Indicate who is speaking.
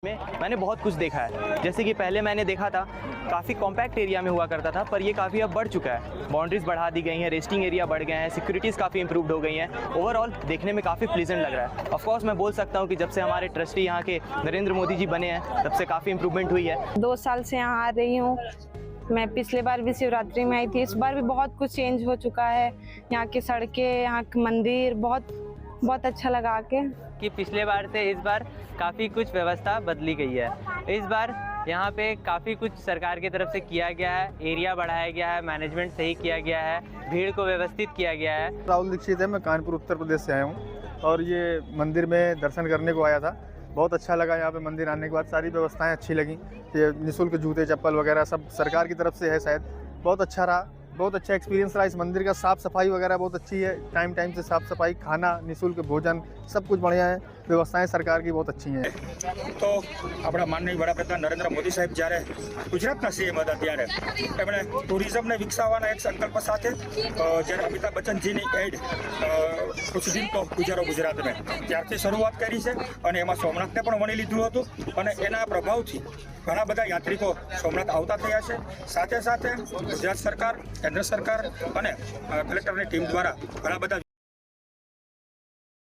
Speaker 1: में मैंने बहुत कुछ देखा है। जैसे कि पहले मैंने देखा था काफ़ी कॉम्पैक्ट एरिया में हुआ करता था, पर ये काफ़ी अब बढ़ चुका है। बाउंड्रीज बढ़ा दी गई हैं, रेस्टिंग एरिया बढ़ गए हैं, सिक्योरिटीज़ काफ़ी इंप्रूव्ड हो गई हैं। ओवरऑल देखने में काफ़ी प्लीजेंट लग रहा है। ऑफ कोर्स मैं बोल सकता हूँ कि जब से हमारे ट्रस्टी यहाँ के नरेंद्र मोदी जी बने हैं तब से काफ़ी इंप्रूवमेंट हुई है।
Speaker 2: 2 साल से यहाँ आ रही हूँ। मैं पिछले बार भी शिवरात्रि में आई थी, इस बार भी बहुत कुछ चेंज हो चुका है। यहाँ की सड़कें, यहाँ का मंदिर बहुत अच्छा लगा आके।
Speaker 3: कि पिछले बार से इस बार काफ़ी कुछ व्यवस्था बदली गई है। इस बार यहाँ पे काफ़ी कुछ सरकार की तरफ से किया गया है, एरिया बढ़ाया गया है, मैनेजमेंट सही किया गया है, भीड़ को व्यवस्थित किया गया है।
Speaker 4: राहुल दीक्षित है, मैं कानपुर उत्तर प्रदेश से आया हूँ और ये मंदिर में दर्शन करने को आया था। बहुत अच्छा लगा। यहाँ पे मंदिर आने के बाद सारी व्यवस्थाएं अच्छी लगी। ये निःशुल्क जूते चप्पल वगैरह सब सरकार की तरफ से है शायद। बहुत अच्छा रहा, बहुत अच्छा एक्सपीरियंस रहा। इस मंदिर का साफ़ सफाई वगैरह बहुत अच्छी है। टाइम से साफ़ सफाई, खाना, निःशुल्क भोजन सब कुछ बढ़िया है। व्यवस्थाएं सरकार की बहुत अच्छी हैं।
Speaker 5: तो अपना माननीय वડાપ્રધાન નરેન્દ્ર મોદી સાહેબ જ્યારે ગુજરાતના સીએમ હતા ત્યારે એમણે ટુરિઝમને વિકસાવવાના એક સંકલ્પ સાથે જ્યારે અમિતાભ બચ્ચનજીની એડ કુછ દિન તો ગુજારો ગુજરાત મેં ત્યારથી શરૂઆત કરી છે અને એમાં સોમનાથને પણ વણી લીધું હતું અને એના પ્રભાવથી ઘણા બધા યાત્રિકો સોમનાથ આવતા થયા છે। સાથે સાથે ગુજરાત સરકાર, કેન્દ્ર સરકાર અને કલેક્ટરની ટીમ દ્વારા ઘણા બધા